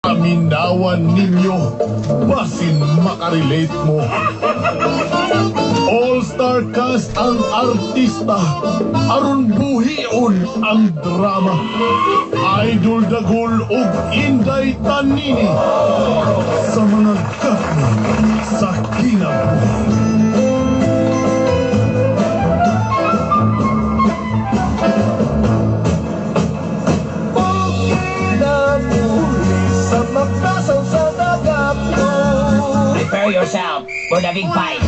Aminawan ninyo, basin makarelate mo. All-star cast ang artista, aron buhion ang drama. Idol Dagol ug Inday Tanini sa mga gapna sa kinabuhi. Prepare yourself for the big fight.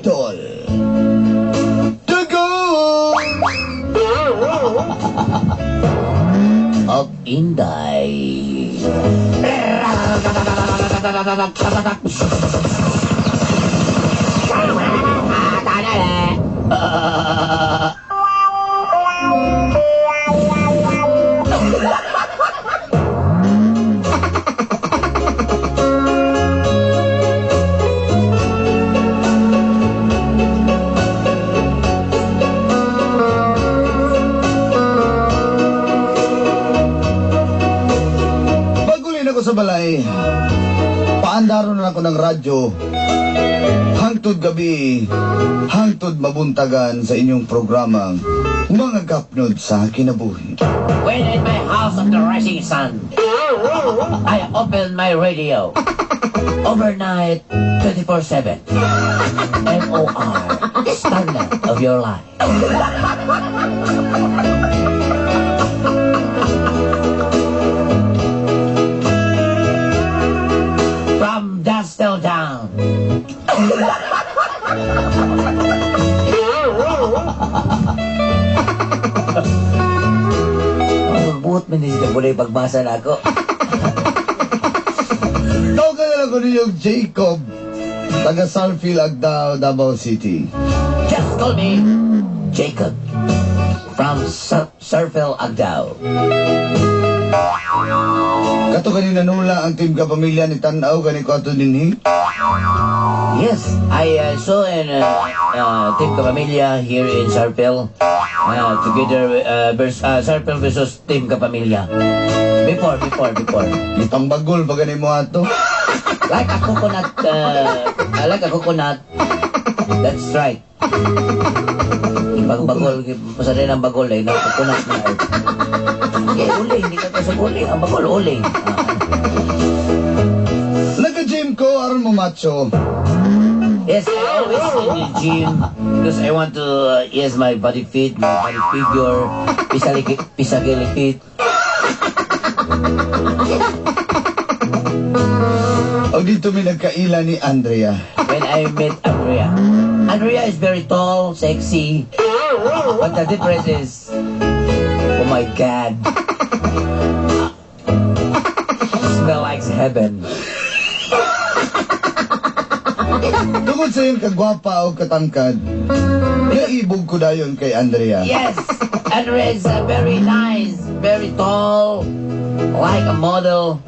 Idol Dagol Of Inday. sa balay. Paandaro na ako ng radyo. Hangtod gabi, hangtod mabuntagan sa inyong programang Mga Kapnod sa Kinabuhi. When in my house of the rising sun, I open my radio. Overnight, 24/7. MOR, standard of your life. From dusk till dawn. Buot man din siya muna pagbasa na ako. Tawagan na lang ko ninyong Jacob, taga Sarfield, Agdao, Davao City. Just call me Jacob from Sarfield, Agdao. Kato kanina nula ang team kapamilya ni Tanaw kani ko ato dinhi. Yes, I saw in Team Kapamilya here in Sarpel, together Sarpel versus Team Kapamilya. Before. Itang bagol pa gani mo ato. Like a coconut, that's right. Bagol, pasada ng bagol eh, na coconut na eh. Okay, uling, hindi ka sa uling, ang bagol, uling. Nagka-gym ko, aron mo macho. Yes, I always in the gym because I want to yes my body fit, my body figure, physically fit. O dito may nagkaila ni Andrea. When I met Andrea is very tall, sexy, but the difference is, oh my God, smell like heaven. Tungkol sa iyong kagwapa o katangkad, naibog ko dayon kay Andrea. Yes, Andrea is very nice, very tall, like a model.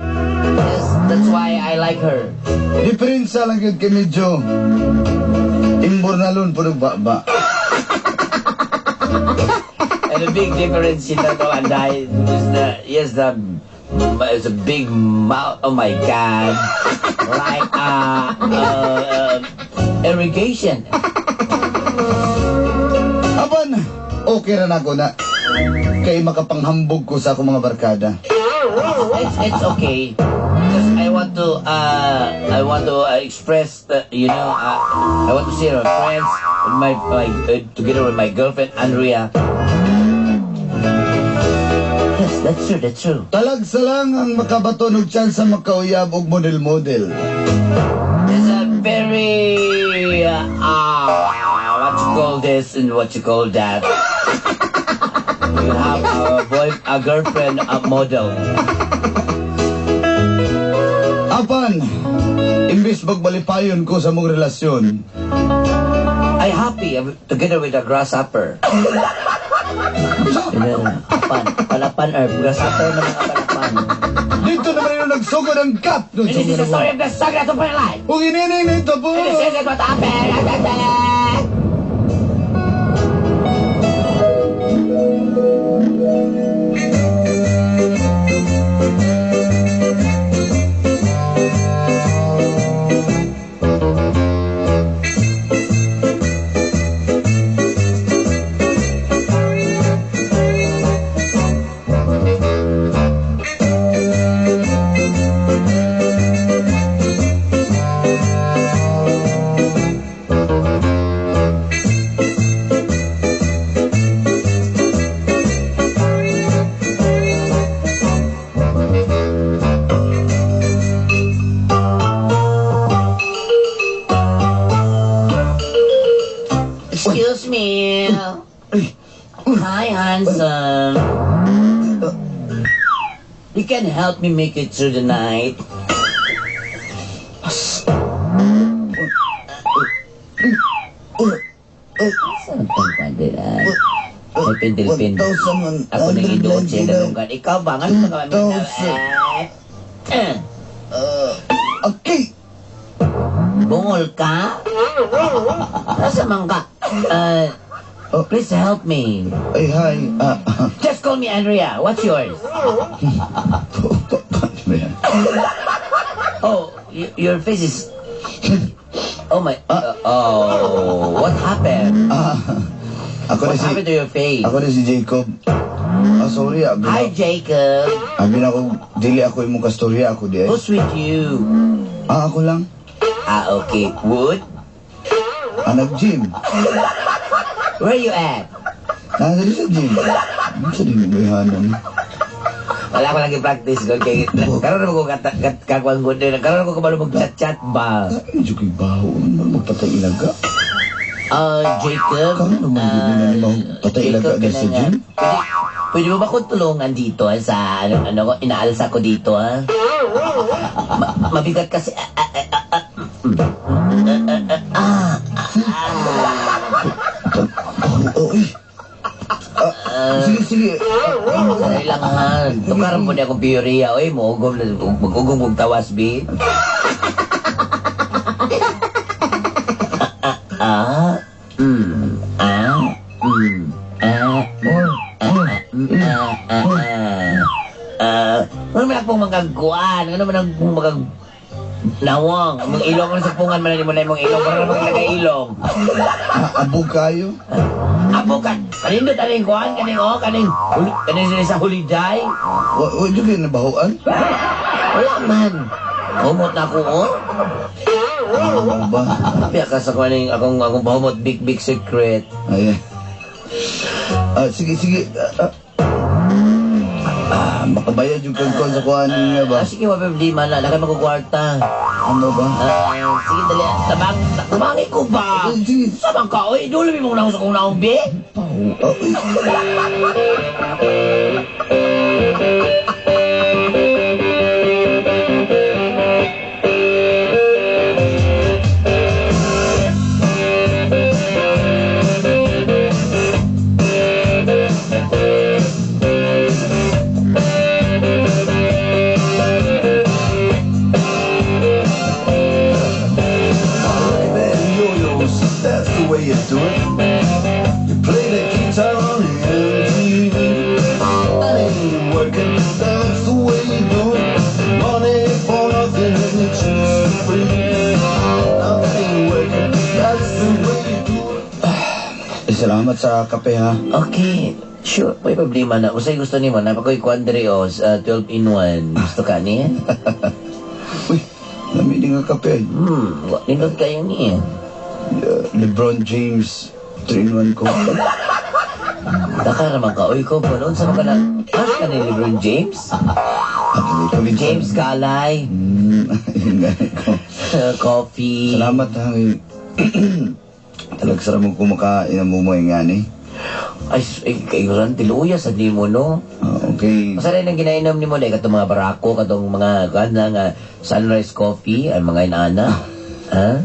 Yes, that's why I like her. Diferensya lang yun kay medyo imbornalon po nagbaba. And the big difference in that and I is it's a big mouth. Oh my God, like irrigation. Aban, okay ra na ako na. Kay makapanghambog ko sa akong mga barkada. It's okay. Because I want to express the, I want to see our friends with my together with my girlfriend Andrea. Yes, that's true. Talag sa lang ang makabaton og tsansa makauyab og model-model. It's a very what you call this and what you call that. You have a girlfriend, a model. Apan, imbis magbalipayon ko sa mong relasyon, I happy together with a grasshopper. Palapan or grasshopper na mga palapan. dito naman yung nagsugod ang cut. And this is the story of the saga of my life. Kung inining nito po. And this is what happened. Excuse me. Hi, handsome. You can help me make it through the night. Saan ang pandilan? May pindil-pindil. 1,000. Ako nang idoon siya dalungan. Ikaw ba? Nga ka kami Okay. Bungol ka? Nasa man ka? Please help me. Ay, hi. Just call me Andrea. What's yours? Paano yan? Oh, your face is... Oh my... what happened? Ako na What happened to your face? Ako na si Jacob. Sorry. Hi, Jacob. Abi na ako, dili ako imong kastorya ako di. Who's with you? Ako lang. Okay. Wood? Nag-gym. Where you at? Nasa sa gym. Ano sa din mo ihanan? Wala ko lagi practice ko. Karoon ako kakuang good din. Karoon ako kabalo mag-chat-chat ba? Medyo kay baho. Magpatay ilaga. Jacob. Karoon naman din na ni patay ilaga Jacob, na sa gym. Pwede mo ba akong tulungan dito sa ano inaalsa ko dito mabigat kasi Sige. Dali lang ha. Tukaran mo na akong piyoria. Oy, mag-ugong mong tawas, B. Ano man akong magagkuan? Ano man akong nawang? Mga ilong ang sapungan man na mo na yung ilong. Para naman ilong. Abog kayo? Abukan! Kanindot aning kuhan? Kaning sila sa huliday? Huwag yung kinabahoan? Wala man. Humot na ako, Ano ba? Piya ka sa kuhaning akong bahumot big secret. Ayan. Sige. Makabayad yung kagkon sa kuhan niya ba? Sige, problema na. Lakan magkukwarta. Ano ba? Sige, dali. Tabangi ko ba? Sige. Sabang ka, oy. Dulami mo na ako sa kong naumbi. That's the way you do it. You play the guitar on MTV. That ain't working. That's the way you do it. Money for nothing and the chicks for free. Now that ain't working. Salamat sa kape ha. Okay. Sure, may problema na. Usay gusto ni mo, napakoy ko Andreos, 12 in 1. Gusto ka niya? Uy, lamig din nga kape. Nindot kayo niya. LeBron James 3-in-1 ko. Daka naman ka, uy ko, noon sa mga Ask ka ni LeBron James? James Galay. Yung ganit ko. Coffee. Salamat ha. Talagsara mo kumakain ang mumuhay nga ni. Ay, kayuran, tiluya sa di mo, no? Okay. Masarap ang ginainom ni mo, dahil katong mga barako, katong mga, nga, sunrise coffee, ang mga inaana. Ha?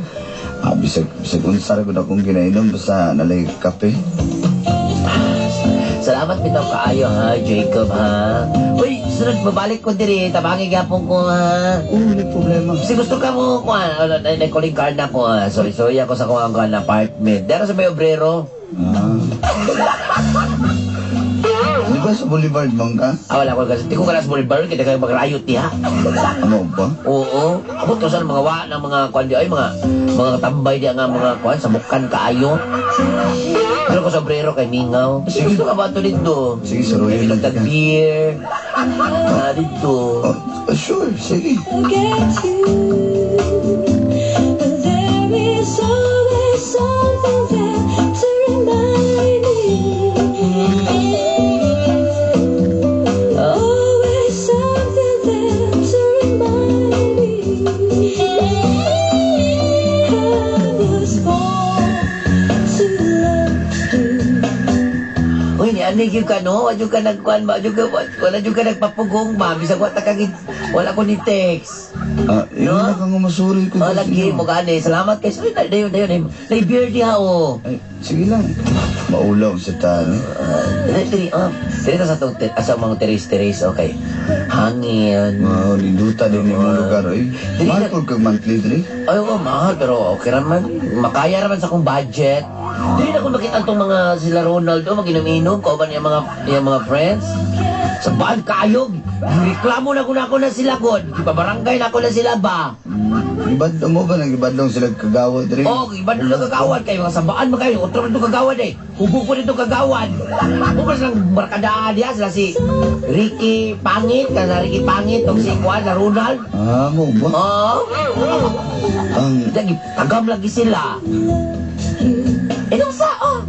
Bisag unsara ko na akong ginainom basta nalay kape. Salamat bitaw kaayo, ha, Jacob, ha? Uy, sunod, babalik ko diri, tabangi gapon ko, ha? May problema. Kasi gusto ka mo, kuhan, calling card na ko, ha? Sorry ako sa kuhan apartment. Dara sa may obrero. Di ba sa Boulevard man ka? Wala ko kasi. Di ko ka na sa Boulevard, kita kayo mag-riot, ha? Ano ba? Oo. Ako to sa mga wa ng mga kuhan di ay mga tambay di nga mga kuhan sa bukan kaayo. Pero ko sa obrero kay Mingaw. Kasi gusto ka ba ito dito? Sige, sa Royal May lang ka. beer. Dito. Sure, sige. Forget you, but there is always something there to remind me. Always something there to remind me. I was born to love you. Uy, ni ani gyud ka no? Wadyo ka nagkuhan ba? Wala gyud ka nagpapugong ba? Bisag wa ta kagid wala ko ni text. Yung na kang umasuri ko. Oh, lagi mo gani. Salamat kay Uy, dayon. Lay beer diha oh. Ay, sige lang. Maulaw sa tani. Dito sa tong sa mga teres, okay. Hangin. Linduta din yung mga lugar. Mahal po kag monthly diri. Ay, mahal, pero okay naman. Makaya naman sa kong budget. Hindi na ko makita itong mga sila Ronaldo, mag-inom-inom, kauban yung mga friends. Sa baan kayog. Reklamo na ko na sila god. Ipabarangay na ko na sila ba? Ibadlong mo ba? Nag-ibadlong sila kagawad diri? Oh, iba doon kagawad kayo. Mga sabaan ba kayo? Otro nito kagawad eh. Hubog ko nito kagawad. Huwag silang barkadaan diya. Sila si Ricky Pangit. Kana Ricky Pangit. Tong si Juan na Ronald. Mo ba? Oh. Ang... Tagam lagi sila. Inong sao?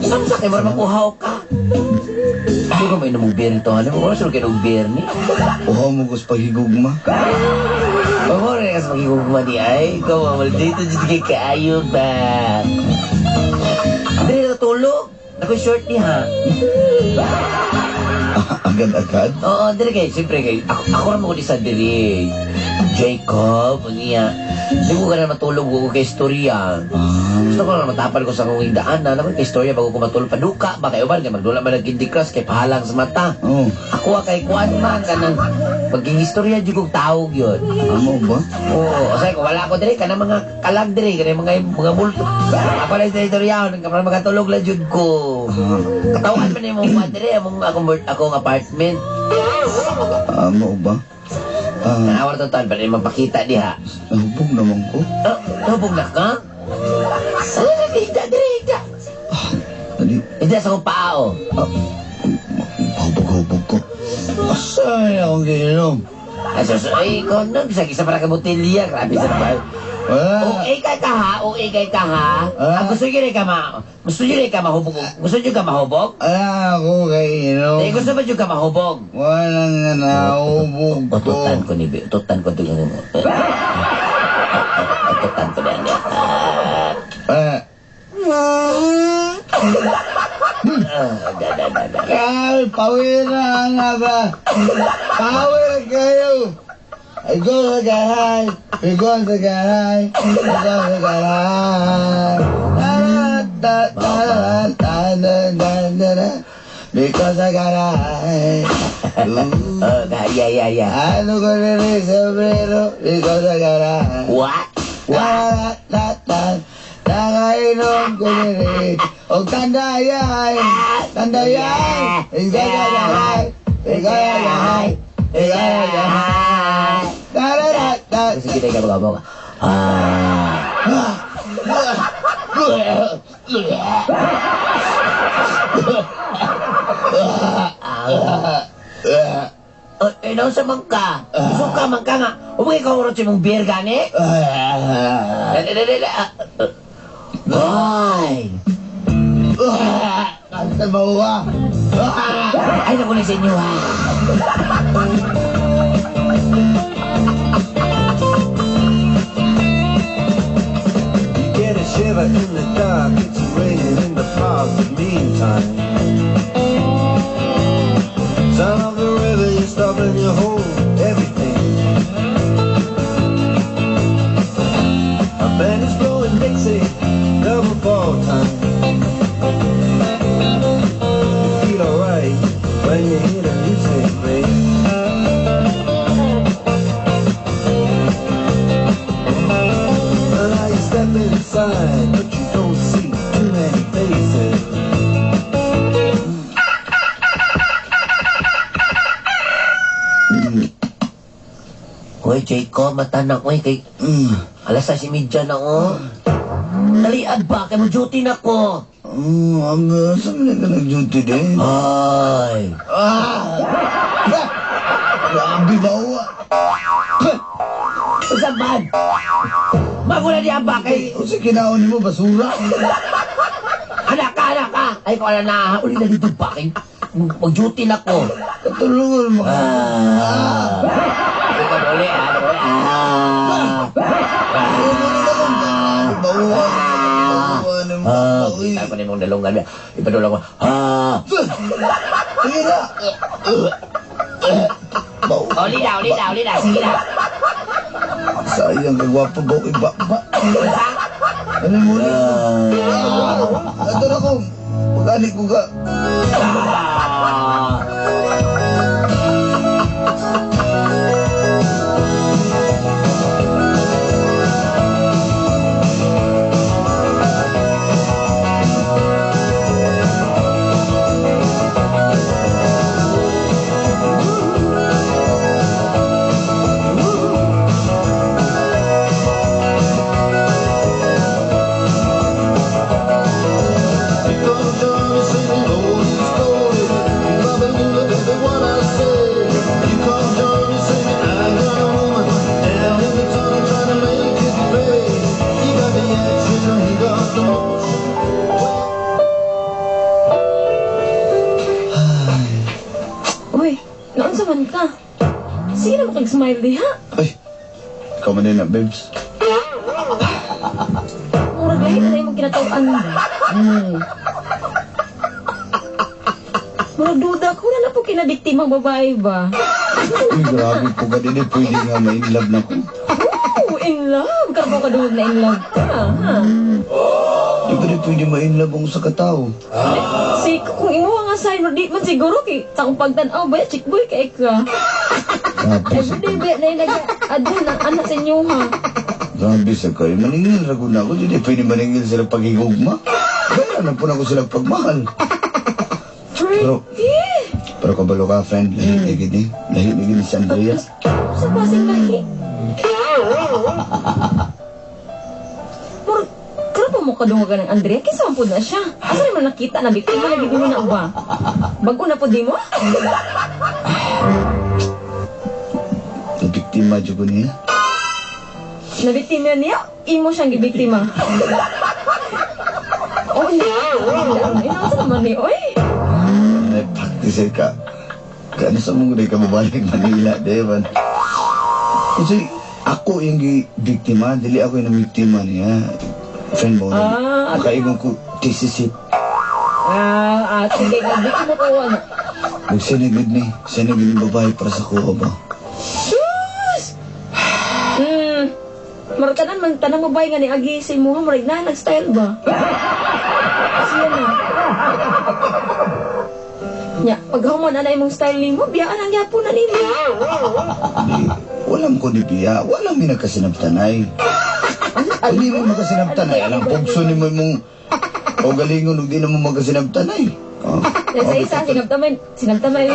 Saan sa kayo marang makuhaw ka? Ano ka may namang beer nito? Ano mo? Saan kayo ng beer ni? Uhaw mo gus paghigugma. Pamore kas magigugma di ay. Ikaw mamal dito dito kay kaayo ba? Dili na tulog. Ako short ni ha. Agad-agad? Oo, dili kay. Siyempre kay. Ako naman ko di sa dili. Jacob, niya. Hindi ko ka na matulog ko kay istorya. Gusto ko na matapal ko sa kong daan na naman kay istorya bago ko matulog. Paduka ba kayo ba? Kaya magdula man ng Candy Crush kay pahalang sa mata. Oo. Ako kay kuan man ka ng paging istorya jud kong tawag yun. Mo ba? Oo, o say ko wala ko dire kana mga kalag dire kana mga multo. Ako lang sa istorya nang para magatulog la jud ko. Katawan man imong kuan dire akong apartment. Mo ba? Nawar to tan para mapakita diha. Hubog naman ko. Hubog na ka? Dida. Dali. Hindi sa kong pao. Hubog ko. Asay akong ginom. Ay, ikaw na. Bisa kisa para ka botelya. Grabe sa pa. Wala. Okay kay ka ha. Gusto nyo rin ka mahubog. Gusto nyo ka mahubog? Wala ako kainom. Gusto ba nyo ka mahubog? Wala nga nahubog ko. Ututan ko ni Bi. Ututan ko ito yung mo. Ututan ko na niya. Kaya, pawira nga ba? Pawira kayo. I go sa gahay. We go sa gahay. We go sa gahay. Because I got high. Yeah. Ano ko rin sombrero because I got high. What? Nakainom ko rin. O tandayay. Because I got high. Because I got high. Because I got high. Sige, tayo ka. Ino sa man ka? Suka man ka nga. Umay ka urot si mong beer gani? Ay! Kansan mo ka? Ay, nakunin sa inyo ha. You get a shiver in the dark, it's raining in the park. The meantime, sound of the river, you stop and you hold everything. A band is blowing Dixie, double fall time. You feel alright when you hear the music play. Now you step inside, but you don't see too many faces. Hoy, Jacob, matanak ko kay... Alas 6:30 na oh. Dalian ba? Kaya mo duty na ko. Saan na ka nag-duty din? Ay! Grabe ba o? Saan man? Magula niya ba kay... O sa kinaon mo, basura? Anak ka! Ay, ko na uli na dito ba kay... Mag-duty na ko. Katulungan mo. Ito uli, Tayo ko na mong dalungan. Ipadulong ko. Sige na. Uli na. Sige na. Sayang kagwapo ba o iba? Ano mo na? Ito na ko. Pag-anik ko ka. Uy, noon sa man ka. Sige na makag-smile diha. Ay, ikaw man din na, babes. Murag lahi na yung kinatawaan mo. Murag duda ko na po kinabiktimang babae ba? Uy, grabe po ka din eh. Pwede nga ma-inlove na ko. Oh, in love! Karbo ka duwag na in love ka, ha? Di ba rin pwede ma-inlove ang sa katao? Si, kung imuha nga sign, di man siguro kay takong pagtanaw ba, chick boy ka ika. Grabe sa Everyday ba na yung nag-adun ng anak sa inyo, ha? Grabe sa kayo. Maningil na ko na ako. Di pwede maningil sila paghigugma. Kaya na po na ko sila pagmahal. Pero, pero kabalo ka, friend. Lahi gini. Lahi gini si Andrea. Sa basing lahi. Murag, kaya pa mo kadungagan ng Andrea? Kisa man po na siya. Asa naman nakita na biktima na gini mo na ba? Bago na po di mo? Nabiktima dyan ko niya. Nabiktima niya? Imo siyang gibiktima. Oh, inasa naman ni, oy. Practice ka. Kaya sa mong rin ka mabalik Manila, Devan. Kasi ako yung biktima, dili ako yung biktima niya. Friend mo na. Nakaingon ko, tisisip. Sige, nabiktima ko ano. Magsinigid ni. Sinigid yung babae para sa kuha ba? Sus! Maratanan man, tanang mabay nga ni Agi sa imuha, marag na, nag-style ba? Kasi yan na. Nya, paghaman na imong style ni mo, biyaan ang yapo na nila. Di, walang ko ni Pia. Walang may nagkasinabtanay. Hindi mo magkasinabtanay. Alang pugso ni mo mong o galingon nung di na mo magkasinabtanay. Oh. Sa isa, sinabtamay.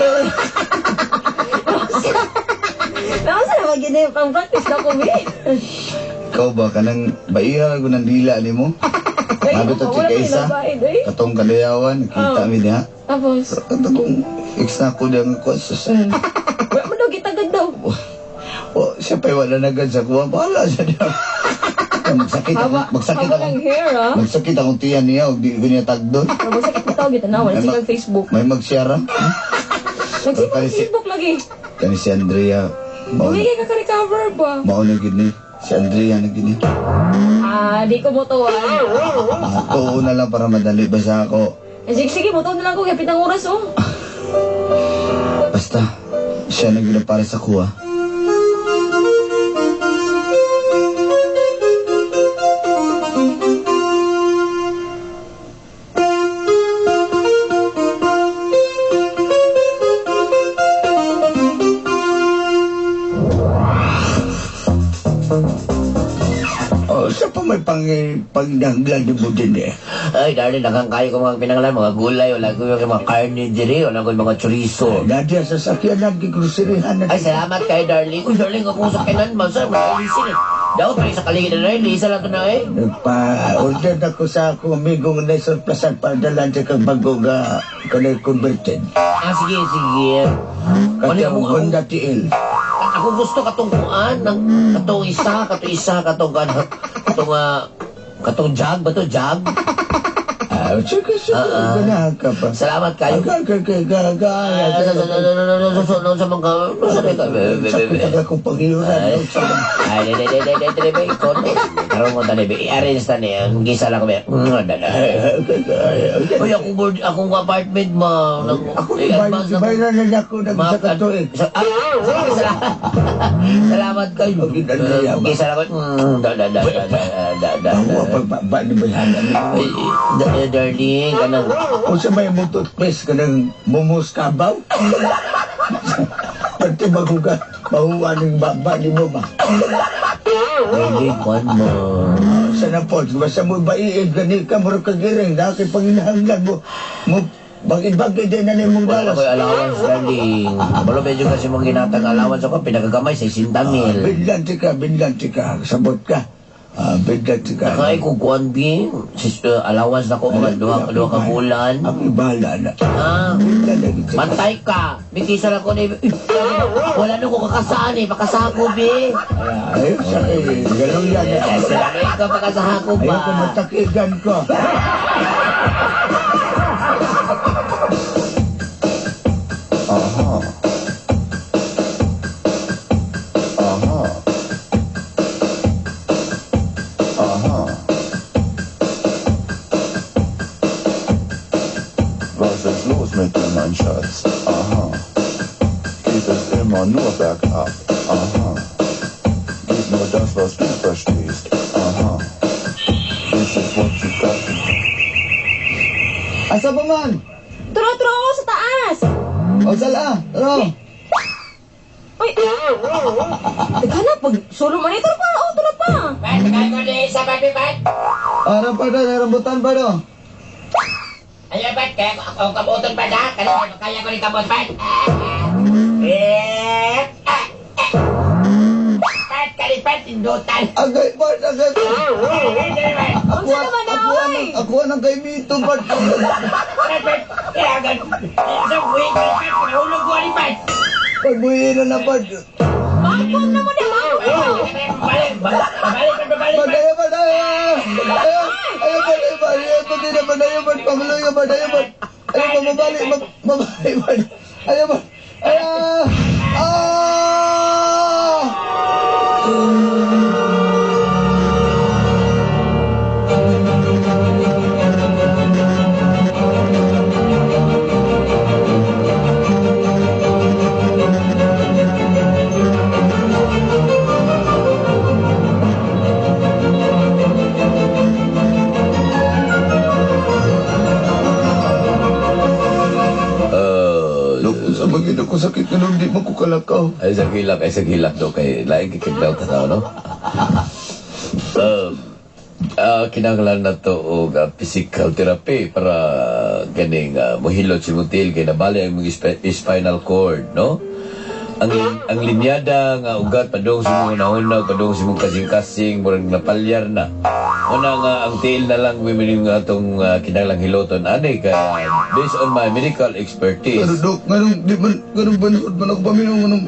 Nakasa na mag-ina yung pang-practice na ko, eh. Ikaw ba ka nang baira ko ng dila ni mo? Sabi to, chika isa, katong kalayawan, kita mi diha. Tapos, Ito kong ex na ako diya nga sa wala mo daw, kitagad daw. O, siya pa'y wala na agad sa kuha. Bahala siya diya. Magsakit Haba ng hair, ha? Magsakit akong tiyan niya, o di ko niya tagdon. Magsakit mo tawag, itanawa. Nagsikag Facebook. May mag-share. Nagsikag Facebook lagi. Kani si Andrea. Umigay ka ka-recover ba? Mauna gini. Si Andrea na gini. Di ko mo to, Tuo na lang para madali basta ako. Sige, mo to na lang ko. Kapit ang oras, oh. Basta, siya na gina para sa kuha. Siya pa may pangdanglan mo din eh. Ay, darling, nakangkayo ko mga pinanglan, mga gulay, wala ko yung mga carne diri, wala ko yung mga chorizo. Nadia, sa sakyan lagi groserihan na. Ay, salamat kay darling. Uy, darling, ako sa kinan mo, sir, mag-isin eh. Daw, pa sa kaligid na rin, isa lang ito na eh. Nagpa-order ako sa akong amigong na surplasan para dalan sa kang bago nga kanay converted. Sige, sige. Kasi ang Honda TL. Ako gusto katong kuan, katong isa, katong jug ba to, jug? Sige, ganahan ka pa. Salamat kayo. Sa pagkaga kong panghiuran. Ay, ikaw na. Karoon mo tani, i-arrange na niya. Gisa lang kami. Uy, akong apartment mo. Ako, bayaran na ako nagsaka to eh. Salamat kayo. Gisa lang kami. Ako, pagbaba ni bayaran. Darling, kanang... Kung sa may toothpaste ka ng mumos kabaw, pati magugat, mahuwa ng baba ni mo ba? Darling, kwan mo. Sa na po, basta mo ba gani ka, muro kagiring, dahil panginahanglan mo, bagay din na mong Wala dawas. ko'y allowance, darling. Malo medyo kasi mong ginatang allowance ako, pinagagamay sa 60 mil. Binlanti ka, sabot ka. Binlanti ka. Nakay ko kuan bin, allowance na ko mga duha ka bulan. Ako bahala na. Binlanti ka. Mantay ka. Bikisa lang ko na wala na ko kakasaan eh. Pakasako, be. Ayos, gano'n yan. Salamat ikaw pakasako ba? Ayaw ko matakigan ko. Was ist los mit dir, mein Schatz? Aha. Geht es immer nur bergab? Aha. Geht nur das, was du verstehst? Aha. This is what you got to do. Asa pa man? Turo ako sa taas. O sala, taro. Uy, teka na, pag solo man ito pa, tulad pa. Pat, kaya ko na isa pa, Pat. Ara pa do, rambutan pa do. Ayaw, Pat, kaya ako kabuton pa na. Kaya ko rin kabut, Pat. Pat, kalipat, indutan. Agay pa, agay pa. Ang sa naman na, oy. Ako ang kay Mito pa. Pat, kailangan. Isang buwing, Pat, nahulog ko ni Pat. Pagbuhin na pa. Bakon naman eh, bakon. Babalik. Badaya, badaya. Ayaw, badaya, panguluyo, badaya, ayaw, mabalik, ayaw, ayaw, sa bagay ako sakit ka nung di mo ko kalakaw. Ay, sa gilak do kay laing kikigdaw ta tao, no? Kinanglan na to og physical therapy para ganing mohilot si Mutil kay nabali ang mga spinal cord, no? ang linyada nga ugat padung sa mga hunag padung sa mga kasing-kasing murag napalyar na una nga ang tiil na lang women nga itong kinahanglang hiloton ani kay based on my medical expertise Pero Dok, ganun banood man ako paminaw, ganun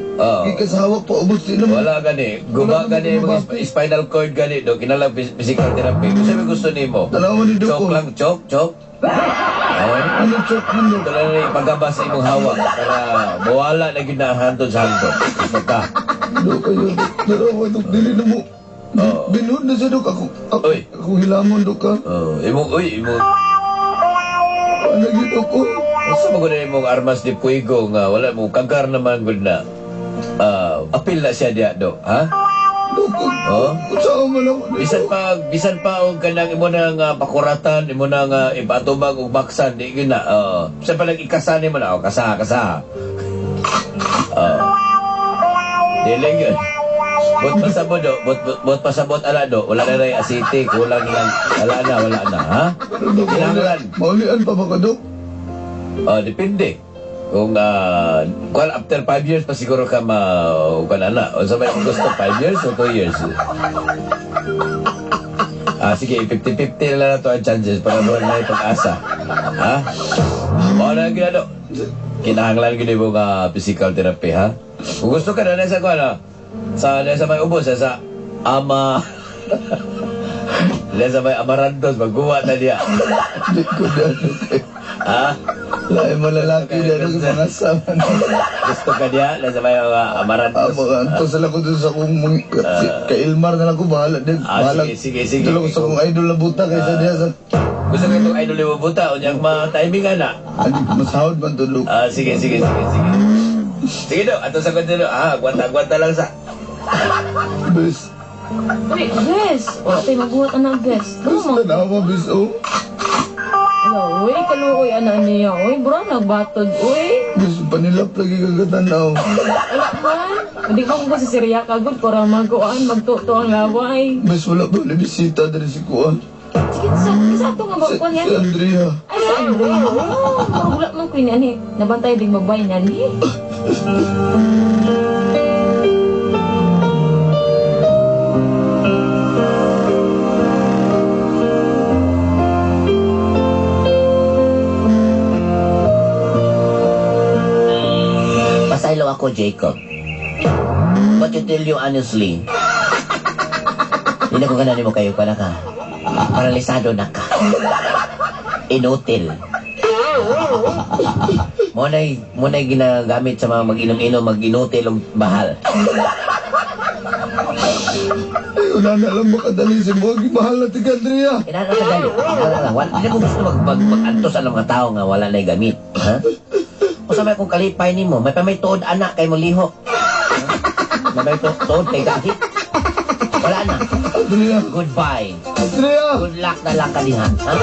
ikasawa pa, ubos din naman. wala gani guba gani mga spinal cord gani do kinahanglang physical therapy kung sabi gusto nimo Tanawan ni Dok. chok lang chok Ano chok man Dok? ito lang na ipagabas sa imong hawak para mawala na ginahantod sa hantod gusto ka Dok, kayo Dok. Tanawan Dok, dili na mo. Binood na siya Dok. Uy. Ako hilamon Dok ka. imong Ano yun Dok ko? Asa mo gud imong armas de fuego nga wala mo kagar naman gud na. Apil na siya diya do, ha? Dok, saan man ako. Bisan pa og kanang imo na nga pakuratan, imo na nga ipatubag og baksan di gyud na. Sa pa ikasani mo na kasa. Dili gyud. Bot pasabot do, bot pasabot ala do, wala na ray asiti, kulang lang. Wala na, ha? Kinahanglan. Maulian pa ba ka Dok? Depende. Kung after 5 years pa siguro ka na. O sabay kung gusto 5 years o 2 years. Sige, 50-50 na lang na to ang chances para doon na yung pag-asa. Ha? Mga na ginado. Kinahanglan gini mo nga physical therapy, ha? Kung gusto ka na nasa ko, sa may ubos, sa ama... Nasa may amarantos, magguwa na niya. Di ko na Dok. Ha? Lain malalaki na Dok, mga sama na. Gusto ka niya? Nasa may amarantos. Anto sa lang ko dun sa kong kay Ilmar na lang ko bahala din. Sige. Ito lang ko sa kong idol na buta kaysa diya sa... Gusto ka itong idol mo buta o niyang ma-timing ka na? Masahod man to Dok. Sige. Sige do, ato sa kwento do. Gwanta lang sa... Bes. Uy, bes. Wala tayo magbuhat anak, bes. Bes Ano mo? tanawa bes oh. Uy, kaluoy anak niya. Uy, bro, nagbatod. Uy. Bes panilap lagi kagatanaw. Wala man. Hindi ba kung sa Syria kagod para magtuto ang laway. Bes wala ba na bisita dari si Kuan. Sige, isa ito nga bagkuan yan. Si Andrea. Ay, sa Andre. Oh, wala man ko yun, ani. Nabantay din babay niya, ani. Pasaylo ako, Jacob. But to tell you honestly, hindi ko ganani mo kayo pala ka. Paralisado na ka. Inutil. Muna'y ginagamit sa mga mag-inom-inom, mag-inutil o bahal. Ay, wala na lang makadali si Mogi. Mahal na tika Andrea. Inano ka dali. Hindi ko gusto mag-antos ang mga tao nga wala na'y gamit. Ha? O sabay kung kalipay ni mo, may tuod anak kay mo liho. May tuod kay gahit. Wala na. Andrea. Goodbye. Andrea. Good luck na lang kanihan. Ha?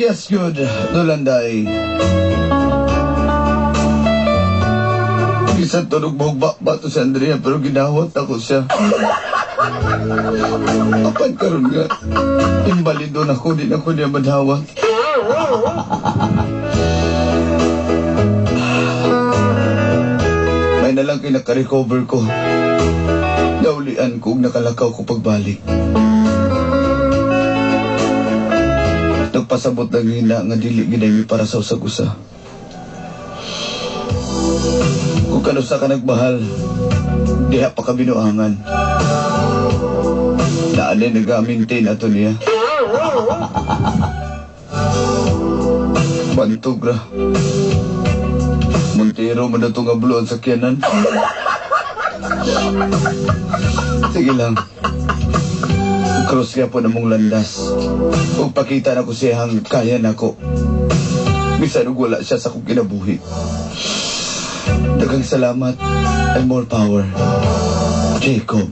Yes, good. Dolanday. Bisan tulog bahog to si Andrea pero ginawat ako siya. Apan karon nga. Imbalido na ko, din ako niya madawat. May nalang kinaka-recover ko. Naulian ko nakalakaw ko pagbalik. Nagpasabot na gina nga dili ginay para sa usag-usa. Kung kanusa ka nagbahal, diha pa ka binuangan. Naanay nag-maintain ato niya. Bantog ra. Montero man na ito nga buloan sa kiyanan. Sige lang. Cross kaya po na mong landas. Kung pakita na ko siyang kaya na ko. Bisan wala siya sa kong kinabuhi. Daghang salamat and more power. Jacob.